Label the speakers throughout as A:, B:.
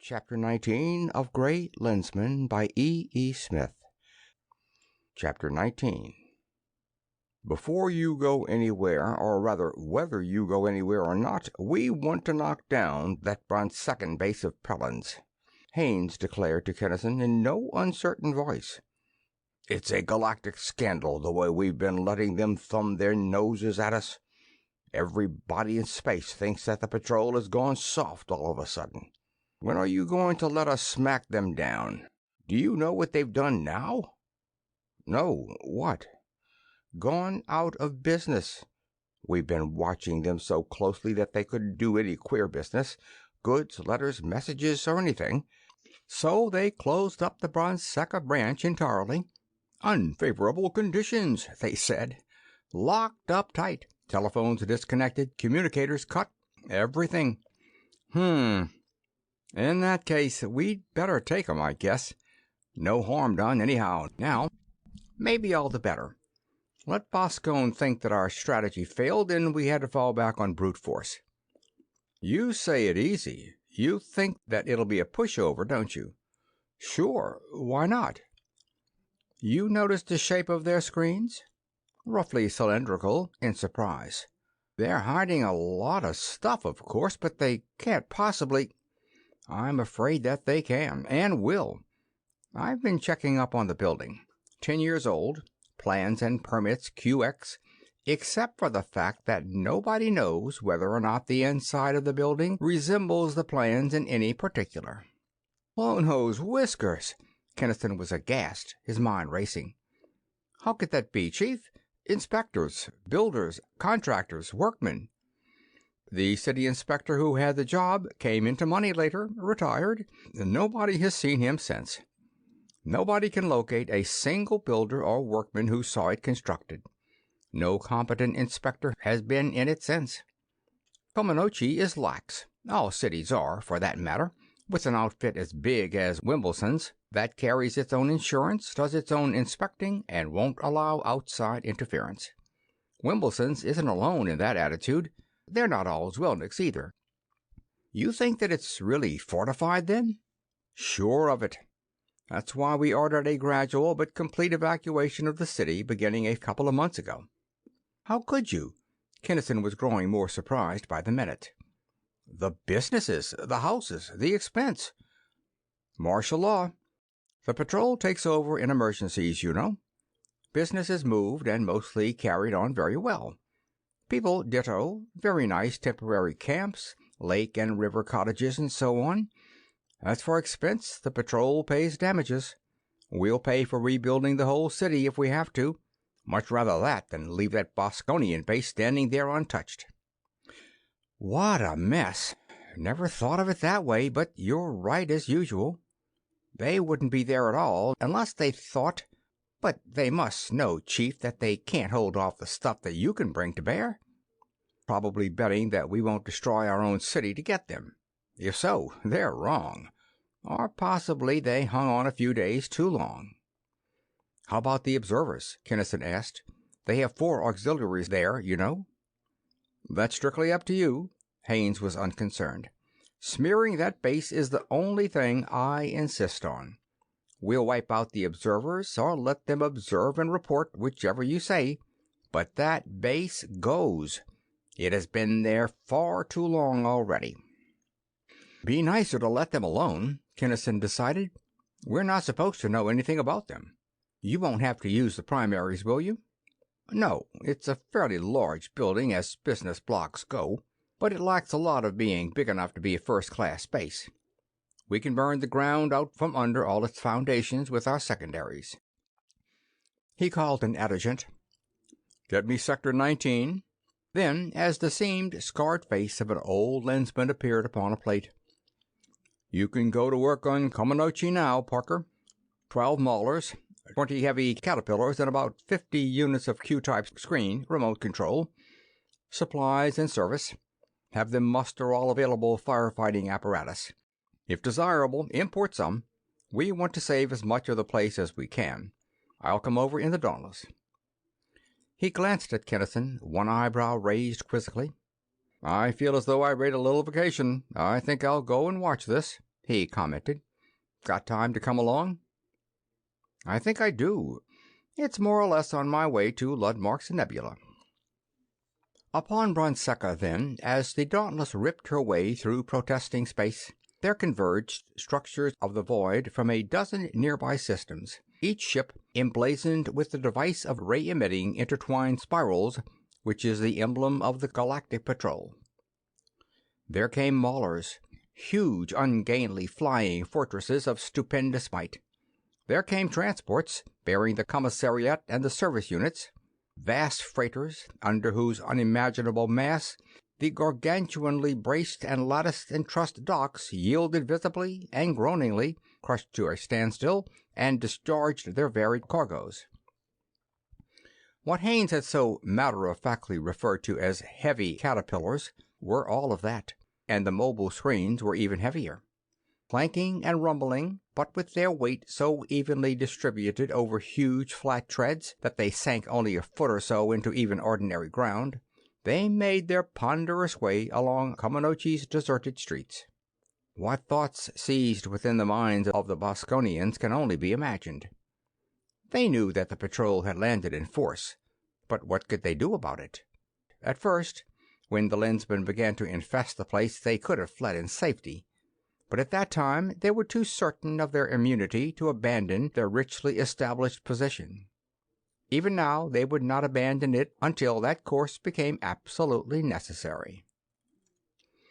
A: Chapter 19 of Gray Lensman by E. Smith. Chapter 19. Before you go anywhere, or rather whether you go anywhere or not, we want to knock down that Bronsecond base of Prelins, Haynes declared to Kinnison in no uncertain voice. It's a galactic scandal the way we've been letting them thumb their noses at us. Everybody in space thinks that the patrol has gone soft all of a sudden. When are you going to let us smack them down? Do you know what they've done now? No, what? Gone out of business. We've been watching them so closely that they couldn't do any queer business, goods, letters, messages, or anything. So they closed up the Bronsecond branch entirely. Unfavorable conditions, they said. Locked up tight. Telephones disconnected, communicators cut, everything. In that case, we'd better take 'em, I guess. No harm done, anyhow. Now, maybe all the better. Let Boskonia think that our strategy failed and we had to fall back on brute force. You say it easy. You think that it'll be a pushover, don't you? Sure, why not? You notice the shape of their screens? Roughly cylindrical, in surprise. They're hiding a lot of stuff, of course, but they can't possibly... I'm afraid that they can, and will. I've been checking up on the building. 10 years old, plans and permits QX, except for the fact that nobody knows whether or not the inside of the building resembles the plans in any particular. Lone hose whiskers! Kinnison was aghast, his mind racing. How could that be, Chief? Inspectors, builders, contractors, workmen. The city inspector who had the job came into money later, retired. Nobody has seen him since. Nobody can locate a single builder or workman who saw it constructed. No competent inspector has been in it since. Tomonochi is lax. All cities are, for that matter, with an outfit as big as Wimbleson's that carries its own insurance, does its own inspecting, and won't allow outside interference. Wimbleson's isn't alone in that attitude. They're not all Zwilniks either. You think that it's really fortified, then? Sure of it. That's why we ordered a gradual but complete evacuation of the city beginning a couple of months ago. How could you? Kinnison was growing more surprised by the minute. The businesses, the houses, the expense. Martial law. The patrol takes over in emergencies, you know. Business is moved and mostly carried on very well. People ditto, very nice temporary camps, lake and river cottages and so on. As for expense, the patrol pays damages. We'll pay for rebuilding the whole city if we have to. Much rather that than leave that Boskonian base standing there untouched. What a mess. Never thought of it that way, but you're right as usual. They wouldn't be there at all unless they thought... But they must know, Chief, that they can't hold off the stuff that you can bring to bear. Probably betting that we won't destroy our own city to get them. If so, they're wrong. Or possibly they hung on a few days too long. How about the observers? Kinnison asked. They have 4 auxiliaries there, you know. That's strictly up to you. Haynes was unconcerned. Smearing that base is the only thing I insist on. We'll wipe out the observers, or let them observe and report, whichever you say. But that base goes. It has been there far too long already. Be nicer to let them alone, Kinnison decided. We're not supposed to know anything about them. You won't have to use the primaries, will you? No, it's a fairly large building as business blocks go, but it lacks a lot of being big enough to be a first-class base. We can burn the ground out from under all its foundations with our secondaries. He called an adjutant. Get me Sector 19. Then, as the seamed, scarred face of an old lensman appeared upon a plate. You can go to work on Tomonochi now, Parker. 12 maulers, 20 heavy caterpillars, and about 50 units of Q-type screen, remote control. Supplies and service. Have them muster all available firefighting apparatus. If desirable, import some. We want to save as much of the place as we can. I'll come over in the Dauntless. He glanced at Kinnison, one eyebrow raised quizzically. I feel as though I rate a little vacation. I think I'll go and watch this. he commented. "Got time to come along?" "I think I do. It's more or less on my way to Ludmark's Nebula." Upon Bronseka, then, as the Dauntless ripped her way through protesting space, there converged structures of the void from a dozen nearby systems, each ship emblazoned with the device of ray-emitting intertwined spirals which is the emblem of the Galactic Patrol. There came maulers, huge, ungainly flying fortresses of stupendous might. There came transports, bearing the commissariat and the service units, vast freighters, under whose unimaginable mass the gargantuanly braced and latticed and trussed docks yielded visibly and groaningly, crushed to a standstill, and discharged their varied cargoes. What Haines had so matter-of-factly referred to as heavy caterpillars were all of that, and the mobile screens were even heavier. Clanking and rumbling, but with their weight so evenly distributed over huge flat treads that they sank only a foot or so into even ordinary ground, they made their ponderous way along Kaminochi's deserted streets. What thoughts seized within the minds of the Boskonians can only be imagined. They knew that the patrol had landed in force, but what could they do about it? At first, when the lensmen began to infest the place, they could have fled in safety. But at that time they were too certain of their immunity to abandon their richly established position. Even now they would not abandon it until that course became absolutely necessary.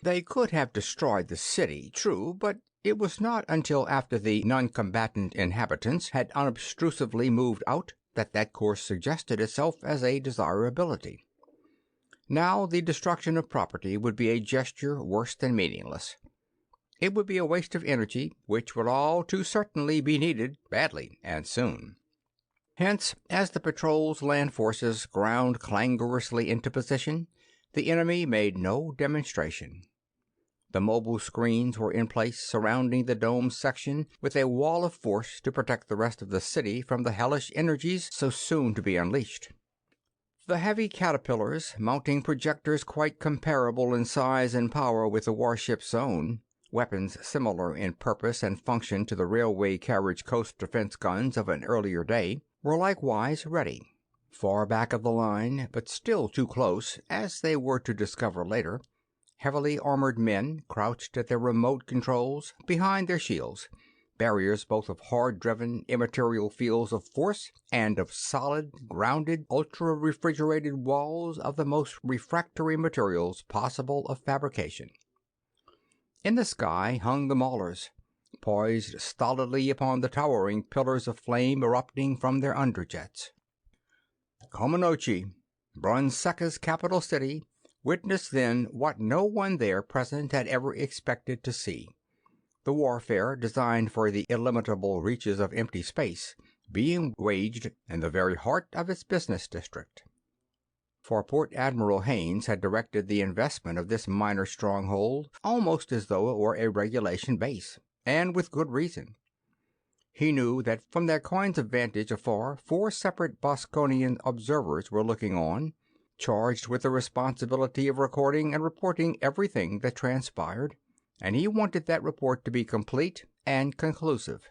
A: They could have destroyed the city, true, but it was not until after the non-combatant inhabitants had unobtrusively moved out that course suggested itself as a desirability. Now the destruction of property would be a gesture worse than meaningless. It would be a waste of energy, which would all too certainly be needed badly and soon. Hence, as the patrol's land forces ground clangorously into position, the enemy made no demonstration. The mobile screens were in place surrounding the dome section with a wall of force to protect the rest of the city from the hellish energies so soon to be unleashed. The heavy caterpillars, mounting projectors quite comparable in size and power with the warship's own, weapons similar in purpose and function to the railway carriage coast defense guns of an earlier day, were likewise ready. Far back of the line, but still too close, as they were to discover later, heavily armored men crouched at their remote controls behind their shields, barriers both of hard-driven, immaterial fields of force and of solid, grounded, ultra-refrigerated walls of the most refractory materials possible of fabrication. In the sky hung the maulers, poised stolidly upon the towering pillars of flame erupting from their underjets. Kaminochi, Bronseka's capital city, witnessed then what no one there present had ever expected to see: the warfare designed for the illimitable reaches of empty space being waged in the very heart of its business district. For Port Admiral Haines had directed the investment of this minor stronghold almost as though it were a regulation base, and with good reason. He knew that from their coigns of vantage afar 4 separate Boskonian observers were looking on, charged with the responsibility of recording and reporting everything that transpired, and he wanted that report to be complete and conclusive.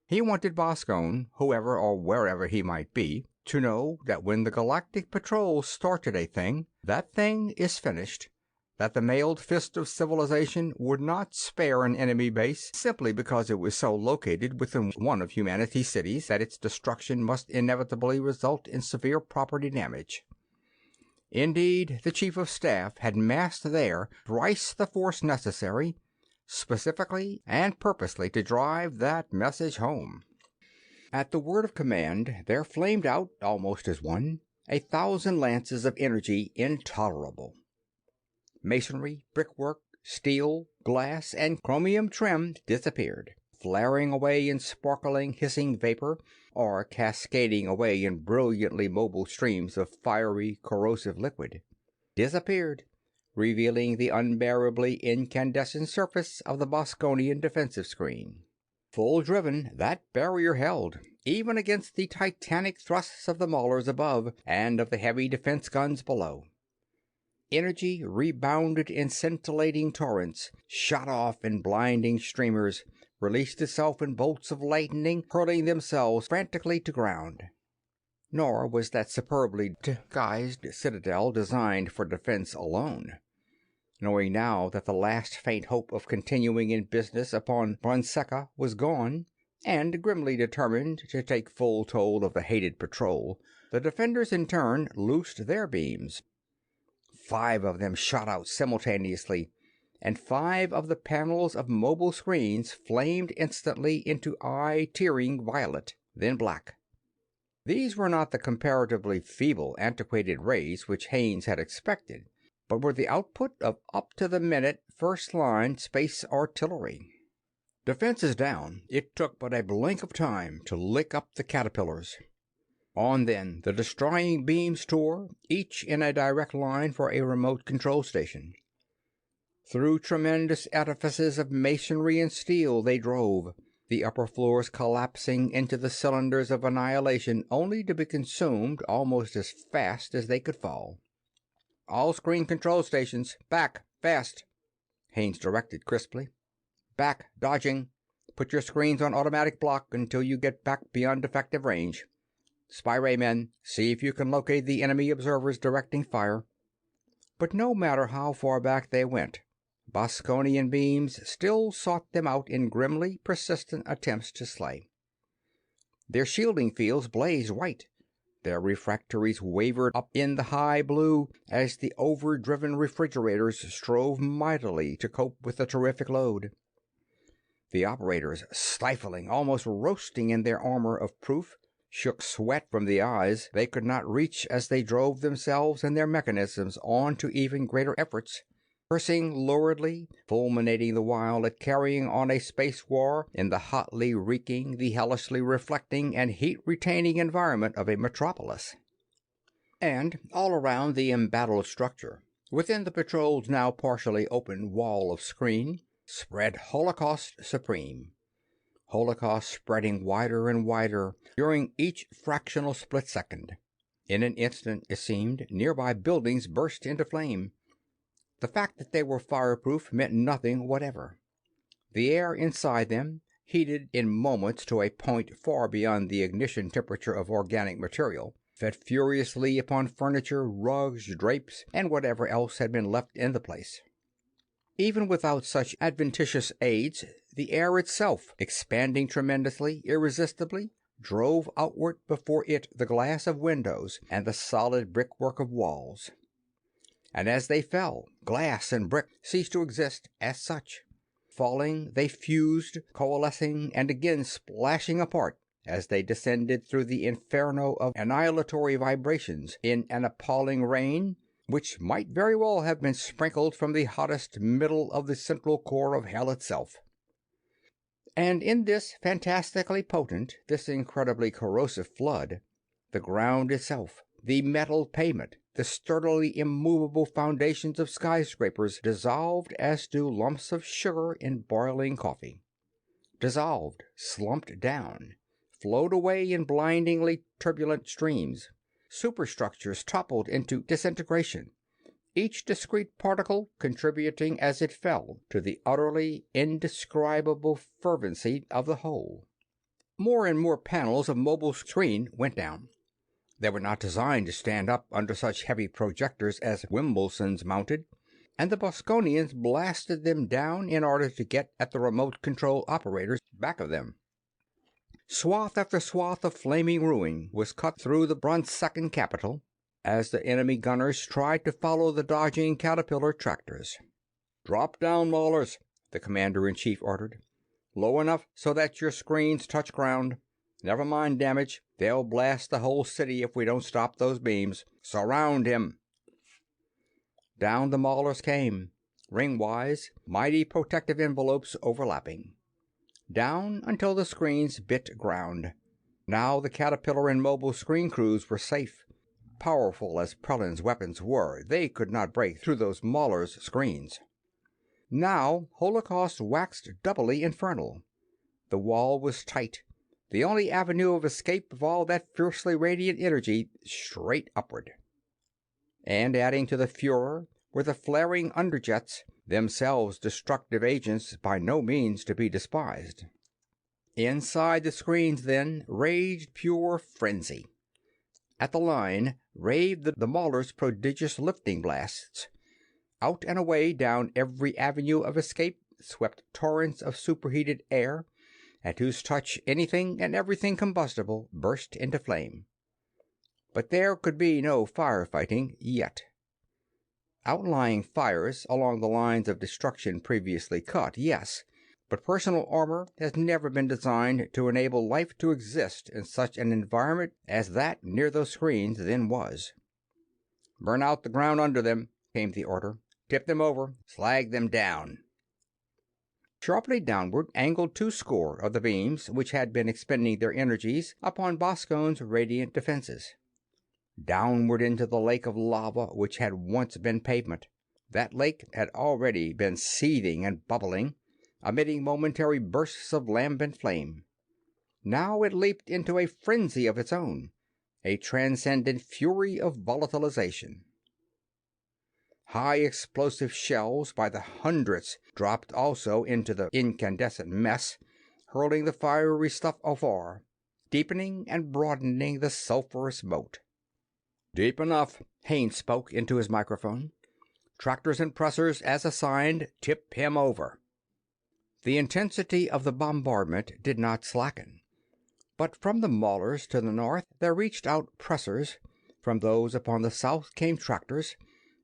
A: He wanted Boskone, whoever or wherever he might be, to know that when the Galactic Patrol started a thing, that thing is finished, that the mailed fist of civilization would not spare an enemy base simply because it was so located within one of humanity's cities that its destruction must inevitably result in severe property damage. Indeed, the Chief of Staff had massed there thrice the force necessary, specifically and purposely to drive that message home. At the word of command, there flamed out, almost as one, 1,000 lances of energy intolerable. Masonry, brickwork, steel, glass, and chromium trim disappeared, flaring away in sparkling, hissing vapor, or cascading away in brilliantly mobile streams of fiery, corrosive liquid. Disappeared, revealing the unbearably incandescent surface of the Boskonian defensive screen. Full driven, that barrier held, even against the titanic thrusts of the maulers above and of the heavy defense guns below. Energy rebounded in scintillating torrents, shot off in blinding streamers, released itself in bolts of lightning, hurling themselves frantically to ground. Nor was that superbly disguised citadel designed for defense alone. Knowing now that the last faint hope of continuing in business upon Boskonia was gone, and grimly determined to take full toll of the hated patrol, the defenders in turn loosed their beams. 5 of them shot out simultaneously, and 5 of the panels of mobile screens flamed instantly into eye-tearing violet, then black. These were not the comparatively feeble, antiquated rays which Haines had expected, but were the output of up-to-the-minute first-line space artillery. Defenses down, it took but a blink of time to lick up the caterpillars. On then, the destroying beams tore, each in a direct line for a remote control station. Through tremendous edifices of masonry and steel they drove, the upper floors collapsing into the cylinders of annihilation only to be consumed almost as fast as they could fall. "All screen control stations, back, fast," Haines directed crisply. "Back, dodging. Put your screens on automatic block until you get back beyond effective range. Spy ray men, see if you can locate the enemy observers directing fire." But no matter how far back they went, Boskonian beams still sought them out in grimly persistent attempts to slay. Their shielding fields blazed white. Their refractories wavered up in the high blue as the overdriven refrigerators strove mightily to cope with the terrific load. The operators, stifling, almost roasting in their armor of proof, shook sweat from the eyes they could not reach as they drove themselves and their mechanisms on to even greater efforts, cursing luridly, fulminating the while at carrying on a space war in the hotly reeking, the hellishly reflecting, and heat-retaining environment of a metropolis. And all around the embattled structure, within the patrol's now partially open wall of screen, spread Holocaust Supreme. Holocaust spreading wider and wider during each fractional split second. In an instant, it seemed, nearby buildings burst into flame. The fact that they were fireproof meant nothing whatever. The air inside them, heated in moments to a point far beyond the ignition temperature of organic material, fed furiously upon furniture, rugs, drapes, and whatever else had been left in the place. Even without such adventitious aids, the air itself, expanding tremendously, irresistibly, drove outward before it the glass of windows and the solid brickwork of walls. And as they fell, glass and brick ceased to exist as such. Falling, they fused, coalescing, and again splashing apart as they descended through the inferno of annihilatory vibrations in an appalling rain which might very well have been sprinkled from the hottest middle of the central core of hell itself. And in this fantastically potent, this incredibly corrosive flood, the ground itself, the metal pavement, the sturdily immovable foundations of skyscrapers dissolved as do lumps of sugar in boiling coffee. Dissolved, slumped down, flowed away in blindingly turbulent streams. Superstructures toppled into disintegration, each discrete particle contributing as it fell to the utterly indescribable fervency of the whole. More and more panels of mobile screen went down. They were not designed to stand up under such heavy projectors as Wimbleson's mounted, and the Boskonians blasted them down in order to get at the remote control operators back of them. Swath after swath of flaming ruin was cut through the Boskonia capital as the enemy gunners tried to follow the dodging caterpillar tractors. "Drop down, Maulers," the commander-in-chief ordered. "Low enough so that your screens touch ground. Never mind damage. They'll blast the whole city if we don't stop those beams. Surround him." Down the Maulers came, ringwise, mighty protective envelopes overlapping. Down until the screens bit ground. Now the caterpillar and mobile screen crews were safe. Powerful as Prelin's weapons were, they could not break through those Maulers' screens. Now Holocaust waxed doubly infernal. The wall was tight, the only avenue of escape of all that fiercely radiant energy straight upward. And adding to the furor were the flaring underjets, themselves destructive agents by no means to be despised. Inside the screens, then, raged pure frenzy. At the line raved the Maulers' prodigious lifting blasts. Out and away down every avenue of escape swept torrents of superheated air, at whose touch anything and everything combustible burst into flame. But there could be no firefighting yet. Outlying fires along the lines of destruction previously cut, yes, but personal armor has never been designed to enable life to exist in such an environment as that near those screens then was. "Burn out the ground under them," came the order. "Tip them over. Slag them down." Sharply downward angled 20 of the beams which had been expending their energies upon Boscone's radiant defenses. Downward into the lake of lava which had once been pavement. That lake had already been seething and bubbling, emitting momentary bursts of lambent flame. Now it leaped into a frenzy of its own, a transcendent fury of volatilization. High explosive shells by the hundreds dropped also into the incandescent mess, hurling the fiery stuff afar, deepening and broadening the sulphurous moat. "Deep enough," Haines spoke into his microphone. "Tractors and pressers, as assigned, tip him over." The intensity of the bombardment did not slacken. But from the Maulers to the north there reached out pressers, from those upon the south came tractors,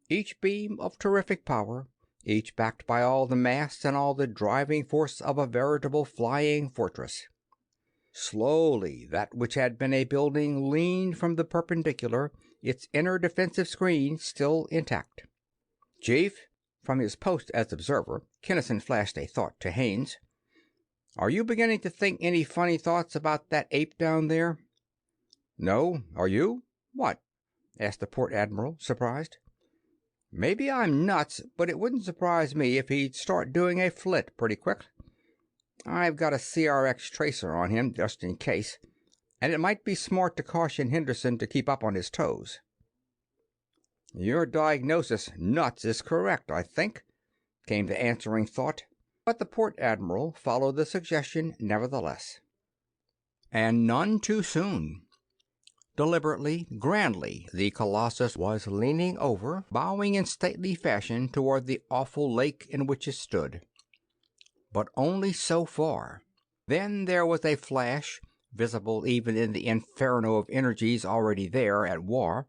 A: each beam of terrific power, each backed by all the mass and all the driving force of a veritable flying fortress. Slowly that which had been a building leaned from the perpendicular, its inner defensive screen still intact. "Chief," from his post as observer, Kinnison flashed a thought to Haines. "Are you beginning to think any funny thoughts about that ape down there?" "No. Are you? What?" asked the port admiral, surprised. "Maybe I'm nuts, but it wouldn't surprise me if he'd start doing a flit pretty quick. I've got a CRX tracer on him, just in case, and it might be smart to caution Henderson to keep up on his toes." "Your diagnosis, nuts, is correct, I think," came the answering thought, but the port admiral followed the suggestion nevertheless. And none too soon. Deliberately, grandly, the Colossus was leaning over, bowing in stately fashion toward the awful lake in which it stood. But only so far. Then there was a flash, visible even in the inferno of energies already there at war,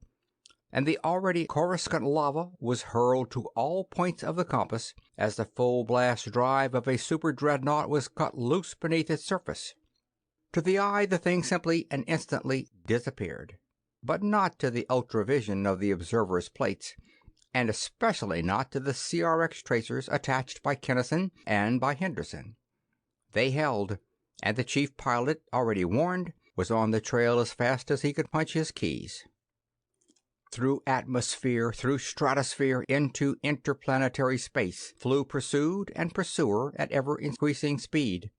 A: and the already coruscant lava was hurled to all points of the compass as the full-blast drive of a super-dreadnought was cut loose beneath its surface. To the eye the thing simply and instantly disappeared, but not to the ultravision of the observer's plates, and especially not to the CRX tracers attached by Kinnison and by Henderson. They held, and the chief pilot, already warned, was on the trail as fast as he could punch his keys. Through atmosphere, through stratosphere, into interplanetary space flew pursued and pursuer at ever-increasing speed.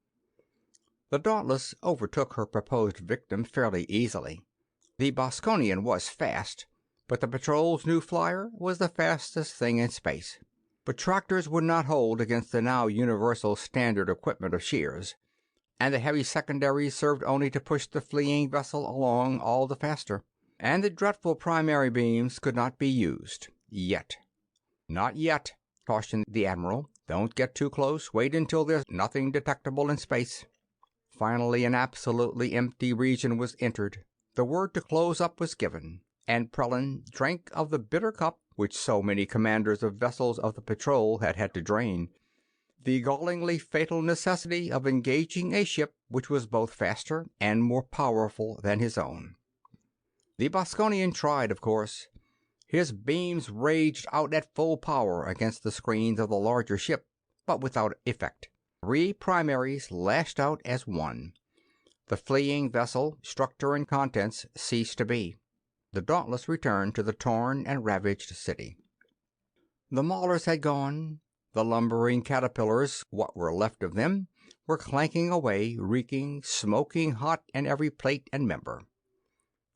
A: The Dauntless overtook her proposed victim fairly easily. The Boskonian was fast, but the Patrol's new flyer was the fastest thing in space. But tractors would not hold against the now universal standard equipment of shears, and the heavy secondaries served only to push the fleeing vessel along all the faster. And the dreadful primary beams could not be used. Yet. "Not yet," cautioned the admiral. "Don't get too close. Wait until there's nothing detectable in space." Finally an absolutely empty region was entered. The word to close up was given, and Prellin drank of the bitter cup which so many commanders of vessels of the Patrol had had to drain. The gallingly fatal necessity of engaging a ship which was both faster and more powerful than his own. The Boskonian tried, of course. His beams raged out at full power against the screens of the larger ship, but without effect. 3 primaries lashed out as one. The fleeing vessel, structure and contents, ceased to be. The Dauntless returned to the torn and ravaged city. The Maulers had gone. The lumbering caterpillars, what were left of them, were clanking away, reeking, smoking hot in every plate and member.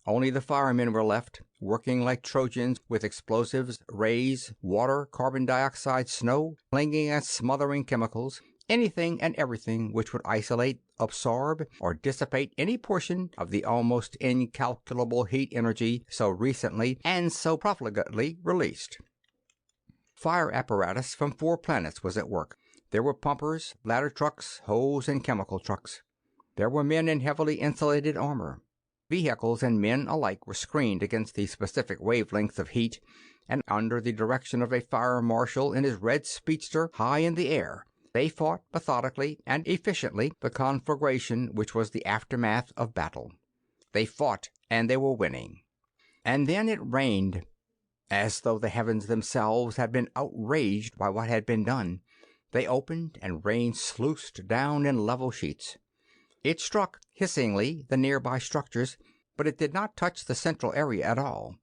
A: Only the firemen were left, working like Trojans with explosives, rays, water, carbon dioxide, snow, clinging and smothering chemicals, anything and everything which would isolate, absorb, or dissipate any portion of the almost incalculable heat energy so recently and so profligately released. Fire apparatus from 4 planets was at work. There were pumpers, ladder trucks, hose and chemical trucks. There were men in heavily insulated armor. Vehicles and men alike were screened against the specific wavelengths of heat, and under the direction of a fire marshal in his red speedster high in the air, they fought methodically and efficiently the conflagration which was the aftermath of battle. They fought, and they were winning. And then it rained, as though the heavens themselves had been outraged by what had been done. They opened, and rain sluiced down in level sheets. It struck, hissingly, the nearby structures, but it did not touch the central area at all.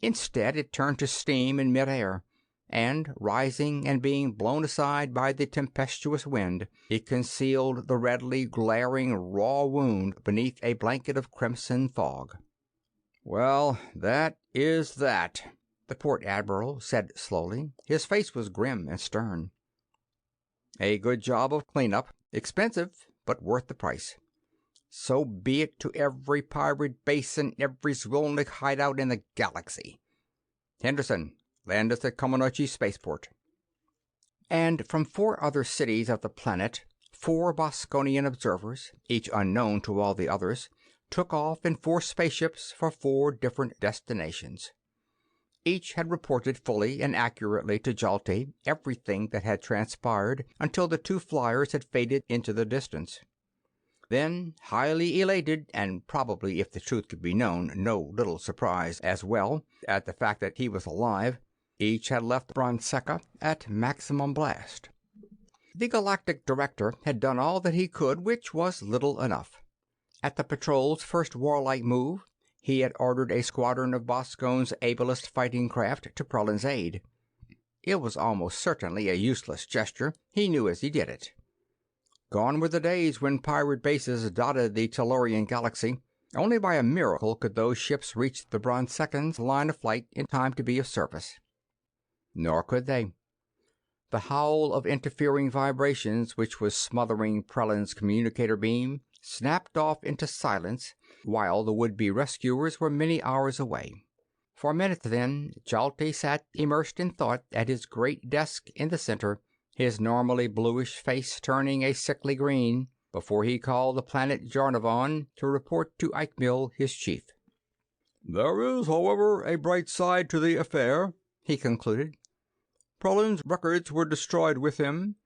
A: Instead, it turned to steam in midair, and, rising and being blown aside by the tempestuous wind, it concealed the redly glaring raw wound beneath a blanket of crimson fog. "Well, that is that," the port admiral said slowly. His face was grim and stern. "A good job of cleanup. Expensive, but worth the price. So be it to every pirate base and every Zwilnik hideout in the galaxy. Henderson, land us at Comanche Spaceport." And from 4 other cities of the planet, 4 Boskonian observers, each unknown to all the others, took off in 4 spaceships for 4 different destinations. Each had reported fully and accurately to Jalti everything that had transpired until the 2 flyers had faded into the distance. Then, highly elated, and probably, if the truth could be known, no little surprised as well at the fact that he was alive, each had left Bronseka at maximum blast. The Galactic Director had done all that he could, which was little enough. At the patrol's first warlike move, he had ordered a squadron of Boscone's ablest fighting craft to Prelin's aid. It was almost certainly a useless gesture, he knew as he did it. Gone were the days when pirate bases dotted the Tellurian galaxy. Only by a miracle could those ships reach the Bronsekans' line of flight in time to be of service. Nor could they. The howl of interfering vibrations which was smothering Prelin's communicator beam snapped off into silence while the would-be rescuers were many hours away. For minutes then, Jalti sat immersed in thought at his great desk in the center, his normally bluish face turning a sickly green, before he called the planet Jarnavon to report to Eichmill, his chief. "There is, however, a bright side to the affair," he concluded. "Prelin's records were destroyed with him.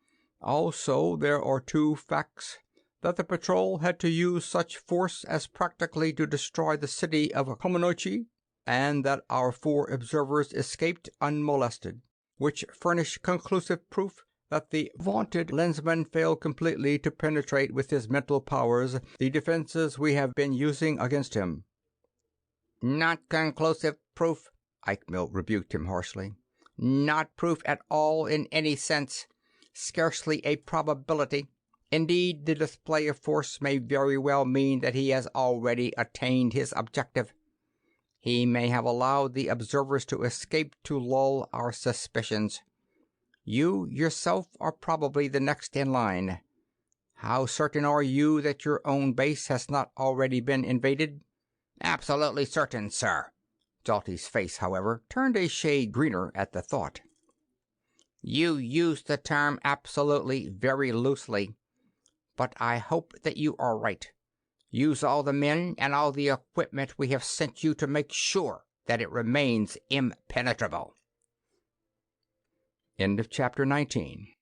A: Also, there are 2 facts: that the patrol had to use such force as practically to destroy the city of Comanche, and that our 4 observers escaped unmolested, which furnish conclusive proof that the vaunted Lensman failed completely to penetrate with his mental powers the defenses we have been using against him." "Not conclusive proof," Eichmill rebuked him harshly. "Not proof at all in any sense. Scarcely a probability. Indeed, the display of force may very well mean that he has already attained his objective. He may have allowed the observers to escape to lull our suspicions. You yourself are probably the next in line. How certain are you that your own base has not already been invaded?" "Absolutely certain, sir." Jalti's face, however, turned a shade greener at the thought. "You use the term absolutely very loosely, but I hope that you are right. Use all the men and all the equipment we have sent you to make sure that it remains impenetrable." End of chapter 19.